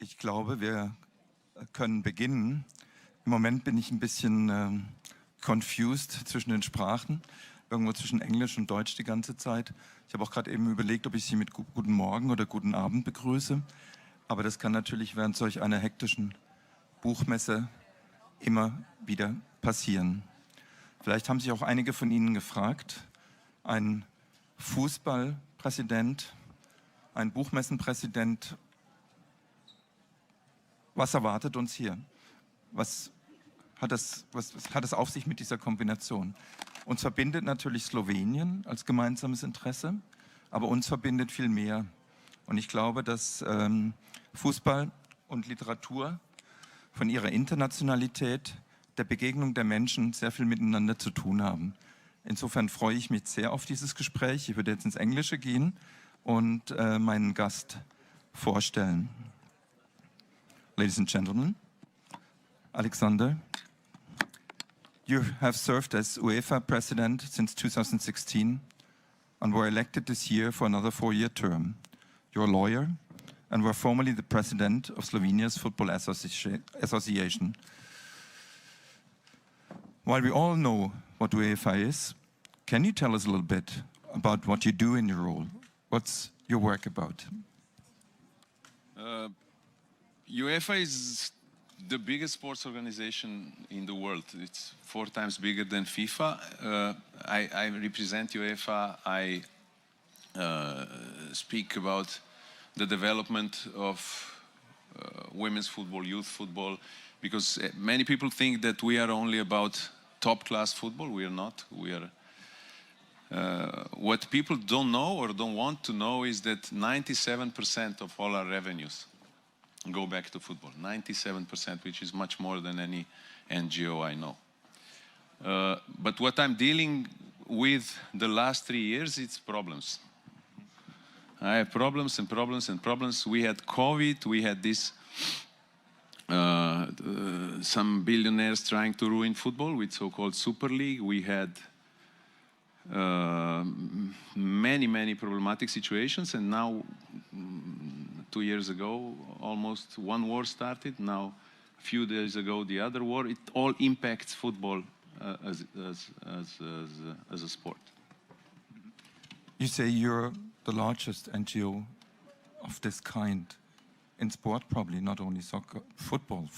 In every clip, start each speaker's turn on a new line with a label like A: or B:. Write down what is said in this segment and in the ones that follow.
A: Ich glaube, wir können beginnen. Im Moment bin ich ein bisschen confused zwischen den Sprachen, irgendwo zwischen Englisch und Deutsch die ganze Zeit. Ich habe auch gerade eben überlegt, ob ich Sie mit Guten Morgen oder Guten Abend begrüße. Aber das kann natürlich während solch einer hektischen Buchmesse immer wieder passieren. Vielleicht haben sich auch einige von Ihnen gefragt, ein Fußballpräsident, ein Buchmessenpräsident, was erwartet uns hier? Was hat es auf sich mit dieser Kombination? Uns verbindet natürlich Slowenien als gemeinsames Interesse, aber uns verbindet viel mehr. Und ich glaube, dass Fußball und Literatur von ihrer Internationalität, der Begegnung der Menschen sehr viel miteinander zu tun haben. Insofern freue ich mich sehr auf dieses Gespräch. Ich würde jetzt ins Englische gehen und meinen Gast vorstellen. Ladies and gentlemen, Aleksander, you have served as UEFA President since 2016 and were elected this year for another 4-year term. You're a lawyer and were formerly the president of Slovenia's Football Association. While we all know what UEFA is, can you tell us a little bit about what you do in your role? What's your work about?
B: UEFA is the biggest sports organization in the world. It's 4 times bigger than FIFA. I represent UEFA. I speak about the development of women's football, youth football, because many people think that we are only about top-class football. We are not. We are. What people don't know or don't want to know is that 97% of all our revenues go back to football. 97%, which is much more than any NGO I know. But what I'm dealing with the last 3 years, it's problems. I have problems and problems and problems. We had COVID, we had this, some billionaires trying to ruin football with so-called Super League. We had many problematic situations, and now 2 years ago almost one war started. Now a few days ago the other war. It all impacts football as a sport.
A: You say you're the largest NGO of this kind in sport, probably not only soccer, football.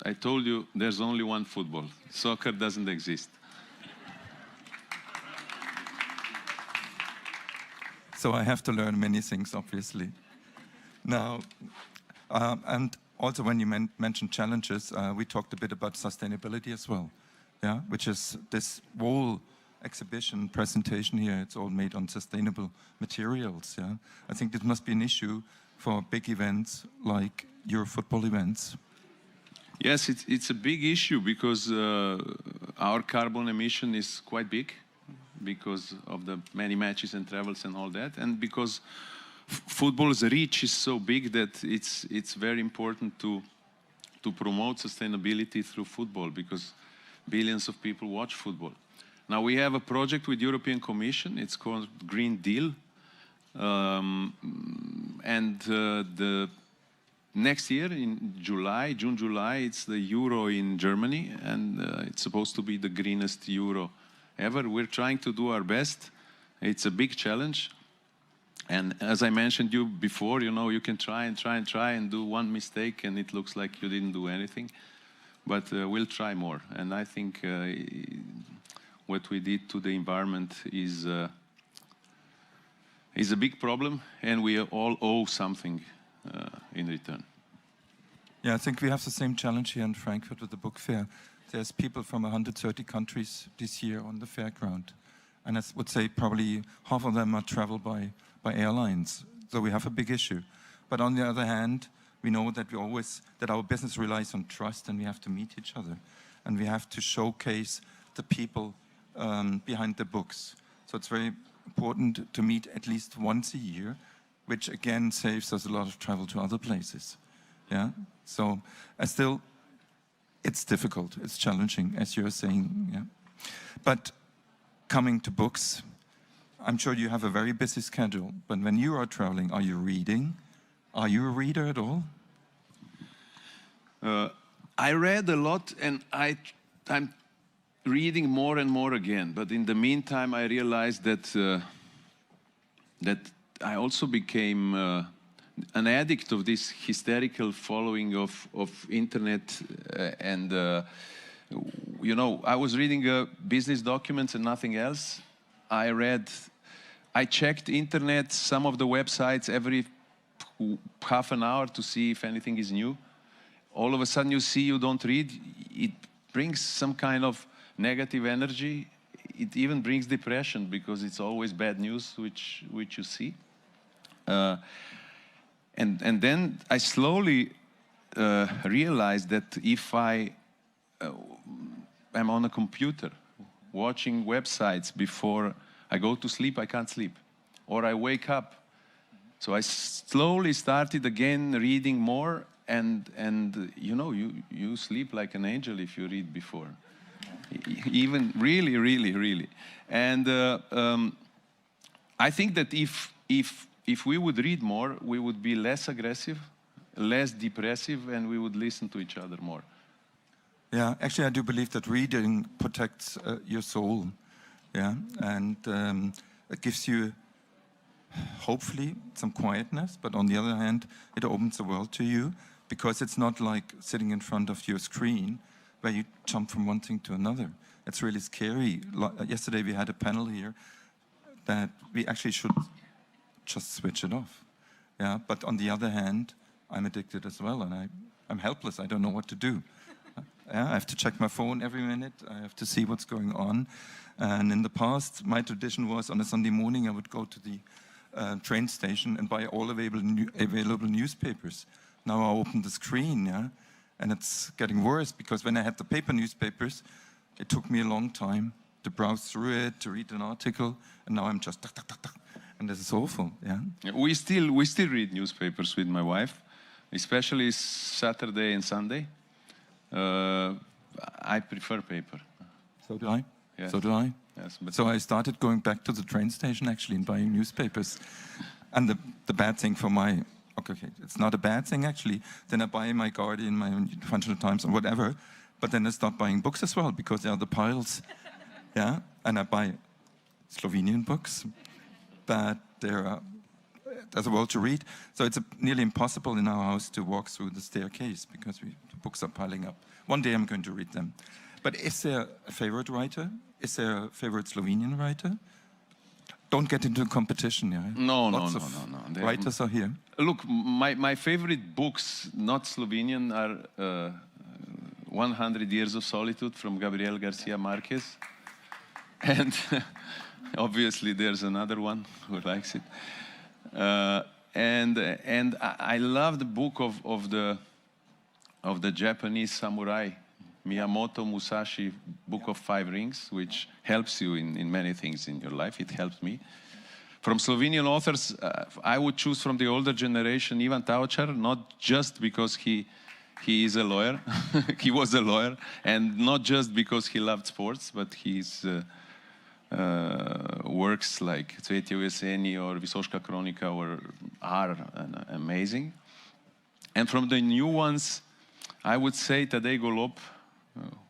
B: I told you there's only one football. Soccer doesn't exist.
A: So I have to learn many things, obviously. Now, and also when you mentioned challenges, we talked a bit about sustainability as well, yeah, which is this whole exhibition presentation here. It's all made on sustainable materials. Yeah, I think this must be an issue for big events like your football events.
B: Yes, it's a big issue because our carbon emission is quite big, because of the many matches and travels and all that, and because football's reach is so big that it's very important to promote sustainability through football, because billions of people watch football. Now we have a project with European Commission. It's called Green Deal, and the next year in June, July, it's the Euro in Germany, and it's supposed to be the greenest Euro ever. We're trying to do our best. It's a big challenge. And as I mentioned you before, you know, you can try and do one mistake and it looks like you didn't do anything. But we'll try more. And I think what we did to the environment is a big problem, and we all owe something in return.
A: Yeah, I think we have the same challenge here in Frankfurt with the book fair. There's people from 130 countries this year on the fairground. And I would say probably half of them are traveled by airlines. So we have a big issue. But on the other hand, we know that that our business relies on trust, and we have to meet each other. And we have to showcase the people behind the books. So it's very important to meet at least once a year, which again saves us a lot of travel to other places. Yeah. So still, it's difficult, it's challenging, as you're saying. Yeah. But coming to books, I'm sure you have a very busy schedule, but when you are traveling, are you reading? Are you a reader at all?
B: I read a lot, and I'm reading more and more again. But in the meantime, I realized that that I also became an addict of this hysterical following of internet, and you know, I was reading business documents and nothing else. I checked internet, some of the websites every half an hour to see if anything is new. All of a sudden you see you don't read, it brings some kind of negative energy. It even brings depression because it's always bad news which you see. And then I slowly realized that if I am on a computer watching websites before I go to sleep, I can't sleep. Or I wake up. So I slowly started again reading more, and you know, you sleep like an angel if you read before. Even really, really, really. And I think that if we would read more, we would be less aggressive, less depressive, and we would listen to each other more.
A: Yeah, actually I do believe that reading protects your soul. Yeah, and it gives you, hopefully, some quietness, but on the other hand, it opens the world to you, because it's not like sitting in front of your screen where you jump from one thing to another. It's really scary. Yesterday we had a panel here that we actually should just switch it off. Yeah, but on the other hand, I'm addicted as well, and I'm helpless. I don't know what to do. Yeah, I have to check my phone every minute. I have to see what's going on. And in the past, my tradition was on a Sunday morning, I would go to the train station and buy all available newspapers. Now I open the screen, yeah, and it's getting worse, because when I had the paper newspapers, it took me a long time to browse through it, to read an article, and now I'm just and this is awful, yeah.
B: We still read newspapers with my wife, especially Saturday and Sunday. I prefer paper.
A: So do I.
B: Yes.
A: So do I.
B: Yes, but
A: so I started going back to the train station actually and buying newspapers. And the bad thing for my, okay, it's not a bad thing actually. Then I buy my Guardian, my Financial Times and whatever. But then I start buying books as well, because there are the piles. Yeah, and I buy Slovenian books, but there's a world to read. So it's nearly impossible in our house to walk through the staircase, because the books are piling up. One day I'm going to read them. But is there a favorite writer? Is there a favorite Slovenian writer? Don't get into a competition, yeah?
B: No.
A: Writers are here.
B: Look, my favorite books, not Slovenian, are 100 Years of Solitude from Gabriel Garcia Marquez. And obviously there's another one who likes it. And I love the book of the Japanese samurai, Miyamoto Musashi, Book of Five Rings, which helps you in many things in your life. It helped me. From Slovenian authors, I would choose from the older generation Ivan Tavčar, not just because he is a lawyer, he was a lawyer, and not just because he loved sports, but his works like Cvetje v jeseni or Visoška kronika are amazing. And from the new ones, I would say Tadej Golob,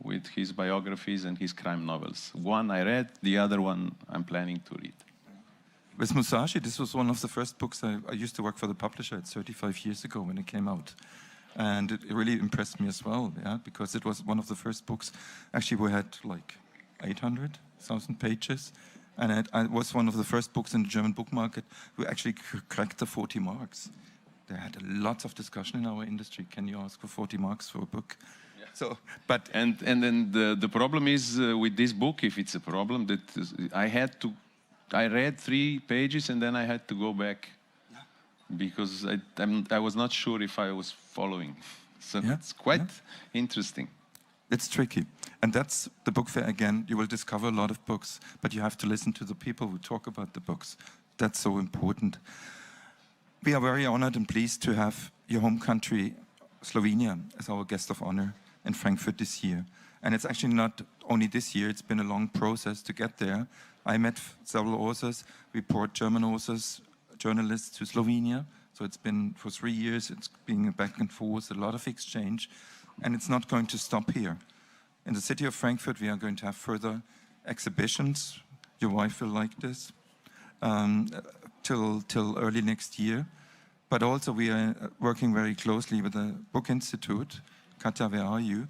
B: with his biographies and his crime novels. One I read, the other one I'm planning to read.
A: With Musashi, this was one of the first books. I used to work for the publisher. It's 35 years ago when it came out. And it really impressed me as well, yeah, because it was one of the first books. Actually, we had like 800,000 pages. And it was one of the first books in the German book market who actually cracked the 40 marks. They had lots of discussion in our industry. Can you ask for 40 marks for a book? Yeah. So, but
B: and then the problem is with this book, if it's a problem, that I read 3 pages and then I had to go back, because I was not sure if I was following. So it's quite interesting.
A: It's tricky. And that's the book fair again. You will discover a lot of books, but you have to listen to the people who talk about the books. That's so important. We are very honored and pleased to have your home country, Slovenia, as our guest of honor in Frankfurt this year. And it's actually not only this year, it's been a long process to get there. I met several authors. We brought German authors, journalists to Slovenia. So it's been, for 3 years, it's been a back and forth, a lot of exchange, and it's not going to stop here. In the city of Frankfurt, we are going to have further exhibitions. Your wife will like this, till early next year. But also we are working very closely with the Book Institute. Katja, where are you?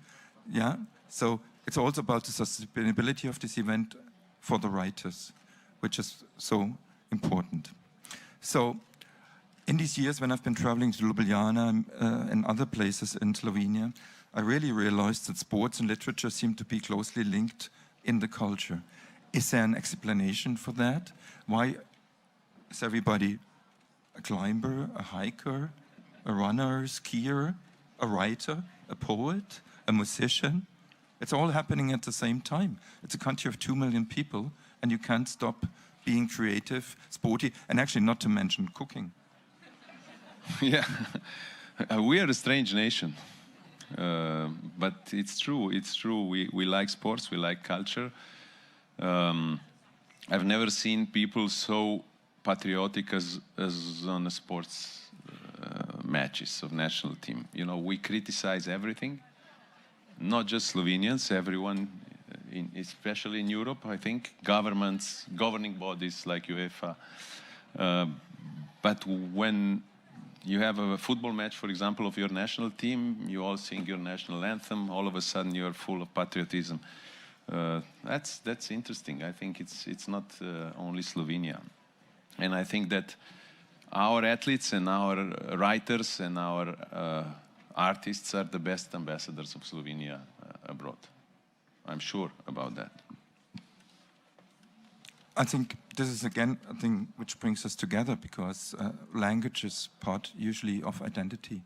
A: Yeah, so it's also about the sustainability of this event for the writers, which is so important. So in these years when I've been traveling to Ljubljana and other places in Slovenia, I really realized that sports and literature seem to be closely linked in the culture. Is there an explanation for that? Why is everybody a climber, a hiker, a runner, a skier, a writer, a poet, a musician? It's all happening at the same time. It's a country of 2 million people, and you can't stop being creative, sporty, and actually not to mention cooking.
B: Yeah, we are a strange nation, but it's true. It's true. We like sports. We like culture. I've never seen people so patriotic as on the sports matches of national team. You know, we criticize everything, not just Slovenians. Everyone, especially in Europe, I think, governments, governing bodies like UEFA. But when you have a football match, for example, of your national team, you all sing your national anthem, all of a sudden you're full of patriotism. That's interesting. I think it's not only Slovenia. And I think that our athletes and our writers and our artists are the best ambassadors of Slovenia abroad. I'm sure about that.
A: I think this is again a thing which brings us together, because language is part usually of identity,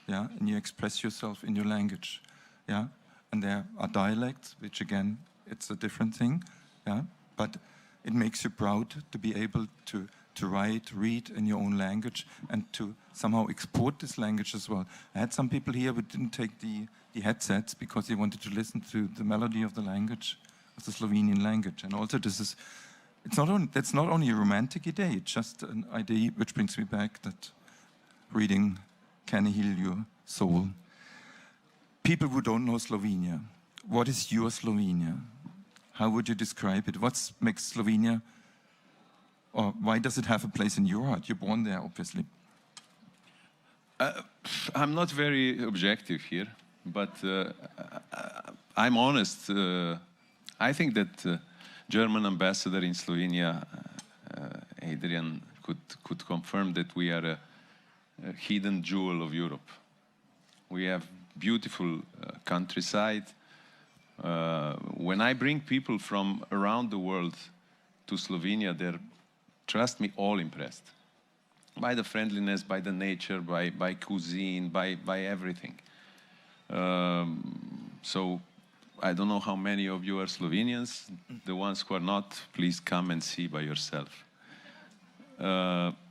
A: yeah, and you express yourself in your language, yeah, and there are dialects, which again, it's a different thing, yeah, but it makes you proud to be able to write, read in your own language, and to somehow export this language as well. I had some people here who didn't take the headsets because they wanted to listen to the melody of the language, of the Slovenian language, and also this is, that's not only a romantic idea, it's just an idea which brings me back that reading can heal your soul. People who don't know Slovenia, what is your Slovenia? How would you describe it? What makes Slovenia, or why does it have a place in your heart? You're born there, obviously.
B: I'm not very objective here, but I'm honest. I think that German ambassador in Slovenia, Adrian, could confirm that we are a hidden jewel of Europe. We have beautiful countryside. When I bring people from around the world to Slovenia, they're, trust me, all impressed by the friendliness, by the nature, by cuisine, by everything. So I don't know how many of you are Slovenians. The ones who are not, please come and see by yourself.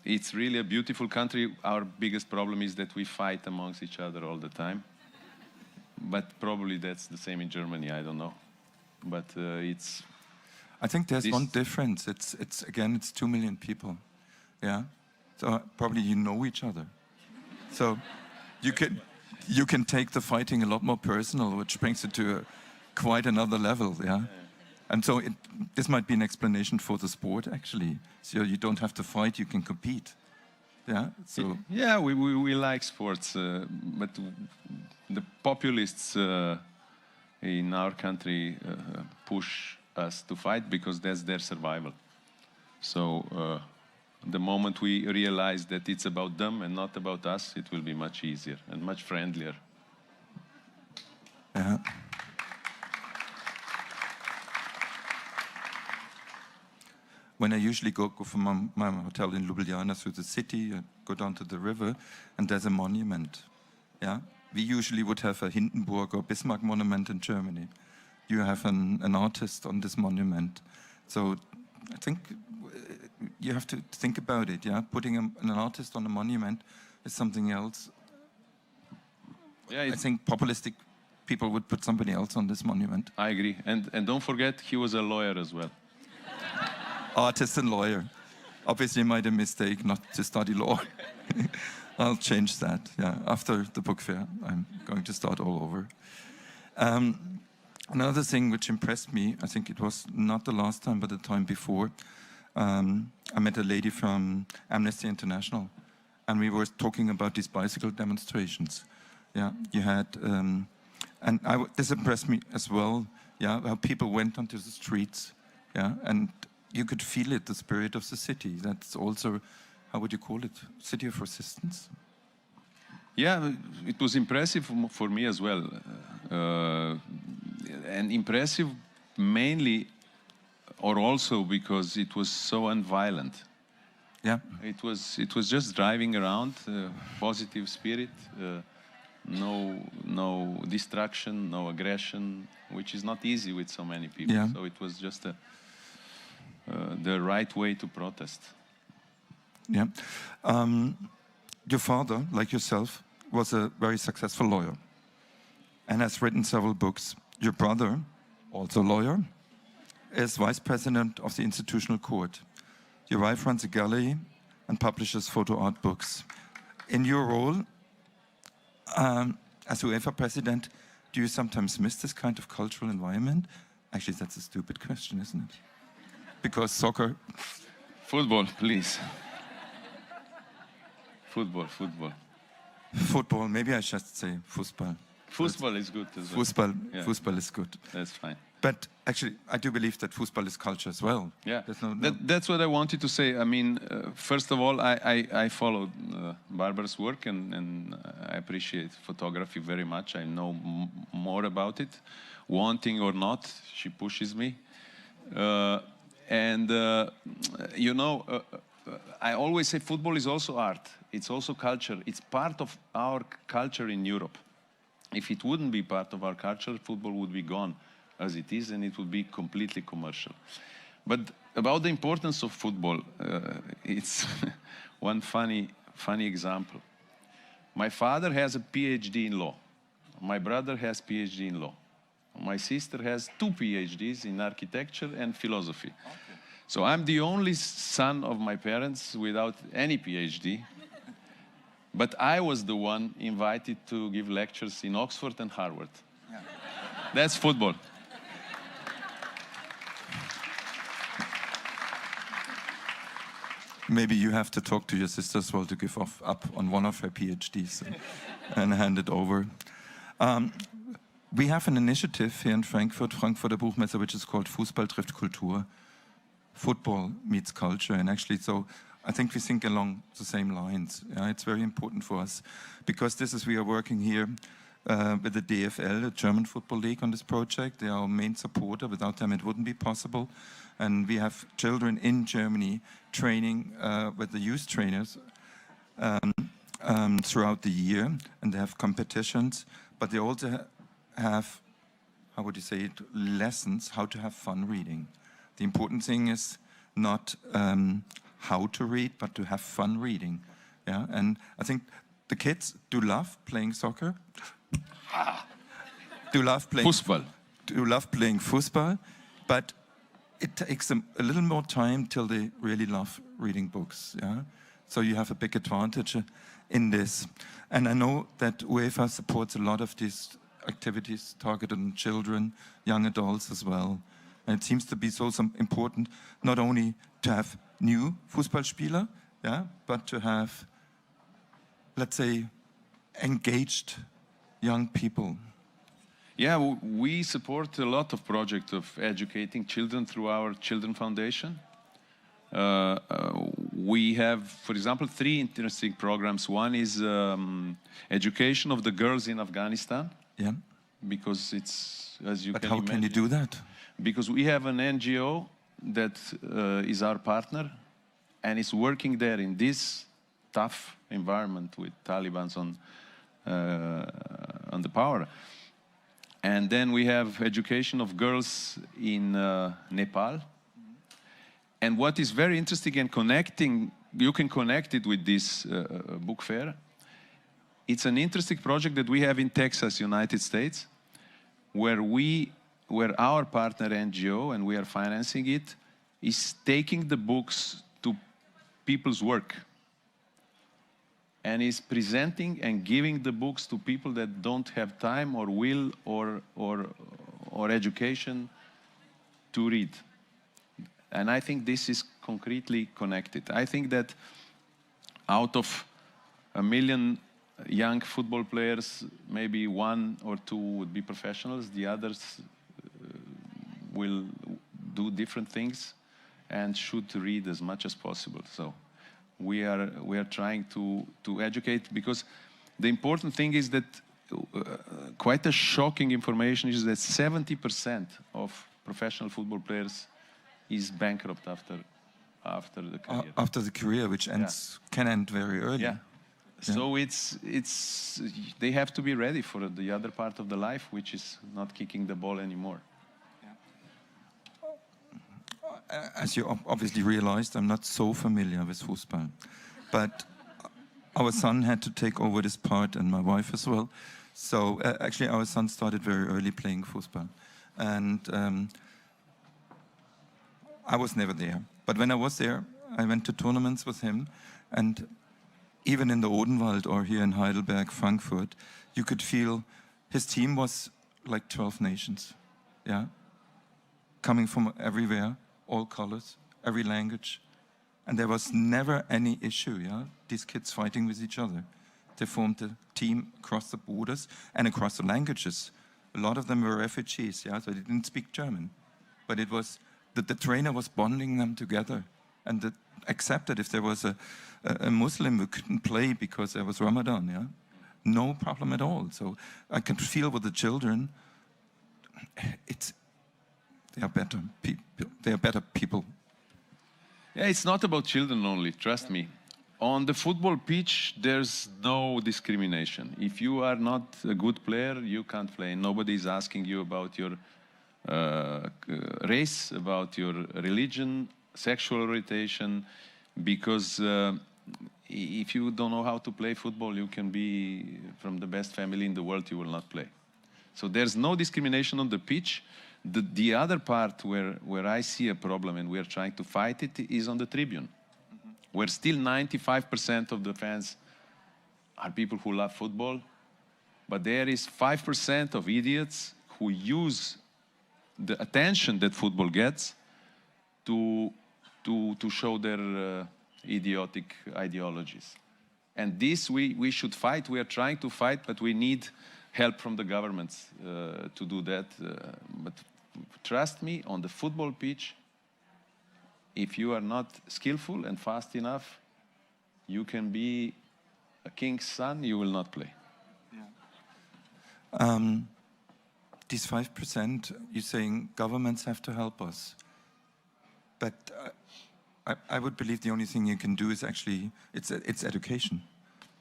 B: It's really a beautiful country. Our biggest problem is that we fight amongst each other all the time. But probably that's the same in Germany, I don't know. But it's...
A: I think there's one difference. It's again, it's 2 million people, yeah? So probably you know each other. So you can take the fighting a lot more personal, which brings it to quite another level, yeah? And so this might be an explanation for the sport, actually. So you don't have to fight, you can compete, yeah? So
B: yeah, we like sports, but the populists in our country push us to fight because that's their survival. So the moment we realize that it's about them and not about us, it will be much easier and much friendlier.
A: Yeah. When I usually go from my hotel in Ljubljana through the city, I go down to the river, and there's a monument. Yeah, we usually would have a Hindenburg or Bismarck monument in Germany. You have an artist on this monument, so I think you have to think about it. Yeah, putting an artist on a monument is something else.
B: Yeah,
A: I think populistic people would put somebody else on this monument.
B: I agree, and don't forget he was a lawyer as well.
A: Artist and lawyer. obviously made a mistake not to study law. I'll change that. Yeah, after the book fair, I'm going to start all over. Another thing which impressed me, I think it was not the last time, but the time before, I met a lady from Amnesty International, and we were talking about these bicycle demonstrations. Yeah, you had, this impressed me as well. Yeah, how people went onto the streets. Yeah, and you could feel it, the spirit of the city. That's also, how would you call it, city of resistance?
B: Yeah, it was impressive for me as well. And impressive mainly, or also because it was so unviolent.
A: Yeah.
B: It was just driving around, positive spirit, no destruction, no aggression, which is not easy with so many people.
A: Yeah.
B: So it was just the right way to protest.
A: Yeah. Your father, like yourself, was a very successful lawyer and has written several books. Your brother, also a lawyer, is vice president of the Institutional Court. Your wife runs a gallery and publishes photo art books. In your role as UEFA president, do you sometimes miss this kind of cultural environment? Actually, that's a stupid question, isn't it? Because soccer...
B: Football, please. Football.
A: Football, maybe I should say Fußball.
B: Fußball is good as well.
A: Fußball is good.
B: That's fine.
A: But actually, I do believe that Fußball is culture as well.
B: Yeah,
A: no...
B: That's what I wanted to say. I mean, first of all, I followed Barbara's work and I appreciate photography very much. I know more about it. Wanting or not, she pushes me. You know, I always say football is also art. It's also culture. It's part of our culture in Europe. If it wouldn't be part of our culture, football would be gone as it is, and it would be completely commercial. But about the importance of football, it's one funny example. My father has a PhD in law. My brother has PhD in law. My sister has 2 PhDs in architecture and philosophy. Okay. So I'm the only son of my parents without any PhD. But I was the one invited to give lectures in Oxford and Harvard. Yeah. That's football.
A: Maybe you have to talk to your sister as well to give up on one of her PhDs and hand it over. We have an initiative here in Frankfurter Buchmesse, which is called Fußball trifft Kultur. Football meets culture, and actually, so I think we think along the same lines. It's very important for us because we are working here with the DFL, the German Football League, on this project. They are our main supporter. Without them, it wouldn't be possible. And we have children in Germany training with the youth trainers throughout the year, and they have competitions, but they also have, how would you say it, lessons how to have fun reading. The important thing is not how to read, but to have fun reading. Yeah, and I think the kids do love playing soccer, do love playing Fußball, but it takes them a little more time till they really love reading books. Yeah, so you have a big advantage in this, and I know that UEFA supports a lot of these activities targeted on children, young adults as well. And it seems to be so important not only to have new Fußballspieler, yeah, but to have, let's say, engaged young people.
B: Yeah, we support a lot of projects of educating children through our Children Foundation. We have, for example, 3 interesting programs. One is education of the girls in Afghanistan.
A: Yeah.
B: Because it's, as you can imagine.
A: But how can you do that?
B: Because we have an NGO that is our partner and is working there in this tough environment with Taliban on the power. And then we have education of girls in Nepal. And what is very interesting and connecting, you can connect it with this book fair. It's an interesting project that we have in Texas, United States, where our partner NGO, and we are financing it, is taking the books to people's work. And is presenting and giving the books to people that don't have time or will or education to read. And I think this is concretely connected. I think that out of 1 million young football players, maybe 1 or 2 would be professionals. The others will do different things and should read as much as possible. So we are trying to educate, because the important thing is that quite a shocking information is that 70% of professional football players is bankrupt after the career.
A: After the career, which can end very early.
B: Yeah. So it's they have to be ready for the other part of the life, which is not kicking the ball anymore.
A: As you obviously realized, I'm not so familiar with football, but our son had to take over this part, and my wife as well. So actually, our son started very early playing football, and I was never there. But when I was there, I went to tournaments with him, and even in the Odenwald or here in Heidelberg, Frankfurt, you could feel his team was like 12 nations, yeah, coming from everywhere, all colors, every language, and there was never any issue, yeah, these kids fighting with each other. They formed a team across the borders and across the languages. A lot of them were refugees, yeah, so they didn't speak German, but it was the trainer was bonding them together, and accepted if there was a Muslim who couldn't play because there was Ramadan, yeah, no problem at all. So I could feel with the children, they are better people. They are better people.
B: Yeah, it's not about children only, trust me. On the football pitch, there's no discrimination. If you are not a good player, you can't play. Nobody is asking you about your race, about your religion, sexual orientation, because if you don't know how to play football, you can be from the best family in the world, you will not play. So there's no discrimination on the pitch. The other part where I see a problem and we're trying to fight it is on the tribune, where still 95% of the fans are people who love football, but there is 5% of idiots who use the attention that football gets to show their idiotic ideologies. And this we should fight. We are trying to fight, but we need help from the governments to do that. But trust me, on the football pitch, if you are not skillful and fast enough, you can be a king's son, you will not play.
A: Yeah. These 5%, you're saying governments have to help us. But I would believe the only thing you can do is actually, it's education.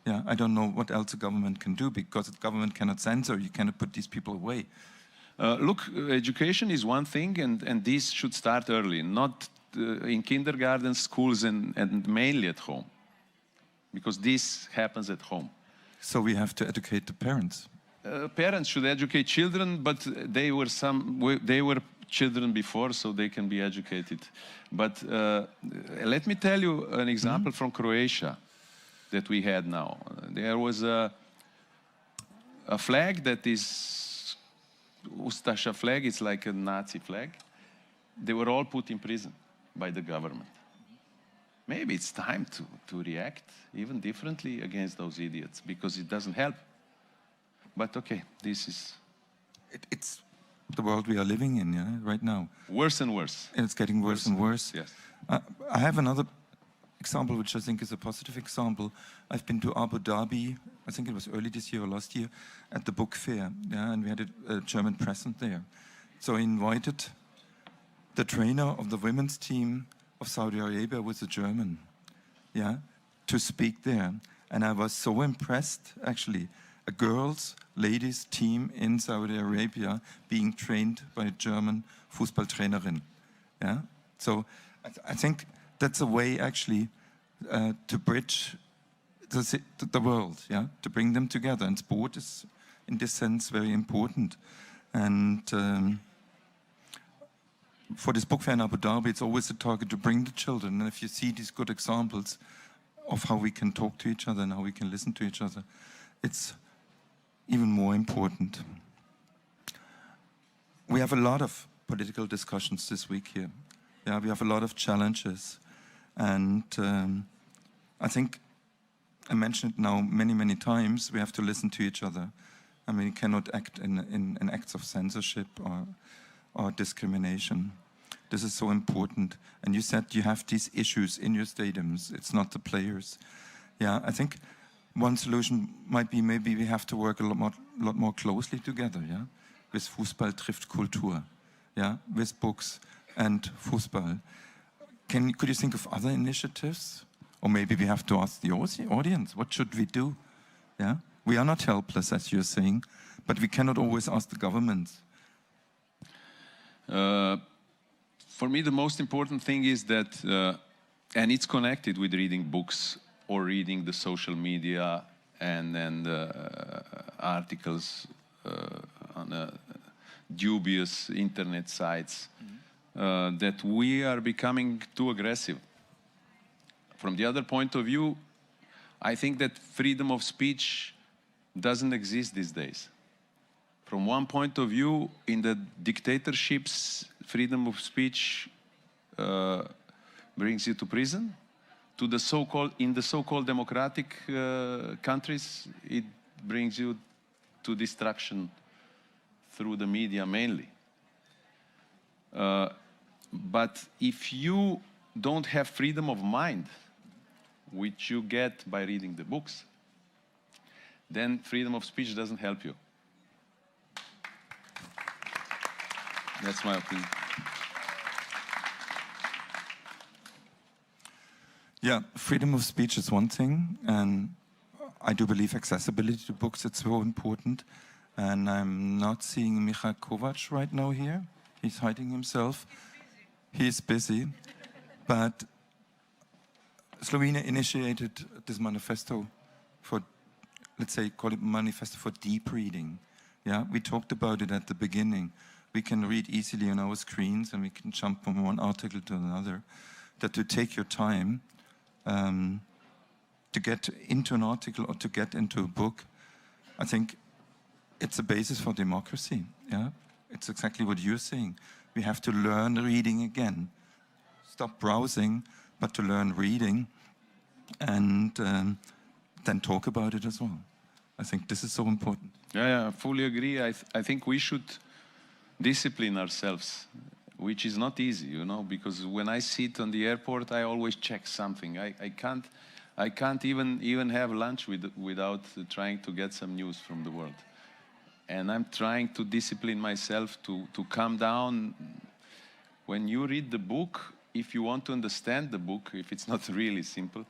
A: Yeah, I don't know what else a government can do, because the government cannot censor, you cannot put these people away.
B: Look, education is one thing, and this should start early, not in kindergarten, schools, and mainly at home, because this happens at home.
A: So we have to educate the parents.
B: Parents should educate children, but they were children before, so they can be educated. But let me tell you an example from Croatia that we had now. There was a flag that is Ustaša flag. It's like a Nazi flag. They were all put in prison by the government. Maybe it's time to react even differently against those idiots, because it doesn't help. But okay, this is...
A: It's the world we are living in, yeah, right now.
B: Worse and worse.
A: And it's getting worse and worse.
B: Yes.
A: I have another example, which I think is a positive example. I've been to Abu Dhabi, I think it was early this year or last year, at the book fair, yeah, and we had a German present there. So I invited the trainer of the women's team of Saudi Arabia, was a German, yeah, to speak there. And I was so impressed, actually, a girls, ladies team in Saudi Arabia being trained by a German Fußballtrainerin, yeah. So I think that's a way, actually, to bridge the world, yeah, to bring them together. And sport is, in this sense, very important. And for this book fair in Abu Dhabi, it's always a target to bring the children. And if you see these good examples of how we can talk to each other and how we can listen to each other, it's even more important. We have a lot of political discussions this week here. Yeah, we have a lot of challenges. And I think, I mentioned it now many, many times, we have to listen to each other. I mean, we cannot act in acts of censorship or discrimination. This is so important. And you said you have these issues in your stadiums. It's not the players. Yeah, I think one solution might be maybe we have to work a lot more closely together, yeah? With Fußball trifft Kultur, yeah? With books and Fußball. Could you think of other initiatives? Or maybe we have to ask the audience, what should we do? Yeah? We are not helpless, as you're saying, but we cannot always ask the governments.
B: For me, the most important thing is that, and it's connected with reading books or reading the social media and articles on dubious internet sites, that we are becoming too aggressive. From the other point of view, I think that freedom of speech doesn't exist these days. From one point of view, in the dictatorships, freedom of speech brings you to prison. In the so-called democratic countries, it brings you to destruction through the media mainly. But if you don't have freedom of mind, which you get by reading the books, then freedom of speech doesn't help you. That's my opinion.
A: Yeah, freedom of speech is one thing, and I do believe accessibility to books is so important. And I'm not seeing Michal Kovac right now here. He's hiding himself. He's busy. But Slovenia initiated this manifesto for, let's say, call it manifesto for deep reading. Yeah, we talked about it at the beginning. We can read easily on our screens and we can jump from one article to another. That to take your time to get into an article or to get into a book, I think it's a basis for democracy. Yeah, it's exactly what you're saying. We have to learn reading again. Stop browsing, but to learn reading and then talk about it as well. I think this is so important.
B: Yeah, I fully agree. I think we should discipline ourselves, which is not easy, you know, because when I sit on the airport, I always check something. I can't even have lunch without trying to get some news from the world. And I'm trying to discipline myself to calm down. When you read the book, if you want to understand the book, if it's not really simple,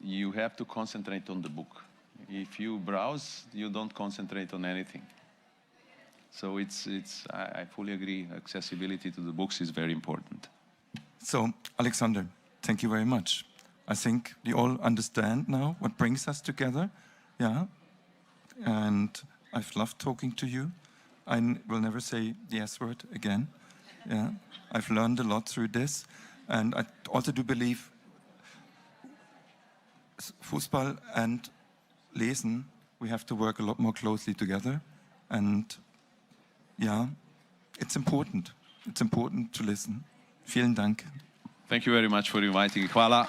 B: you have to concentrate on the book. If you browse, you don't concentrate on anything. So I fully agree. Accessibility to the books is very important.
A: So, Alexander, thank you very much. I think we all understand now what brings us together. Yeah. And I've loved talking to you. I will never say the S word again. Yeah. I've learned a lot through this. And I also do believe Fußball and Lesen, we have to work a lot more closely together. And yeah, it's important. It's important to listen. Vielen Dank.
B: Thank you very much for inviting. Hvala.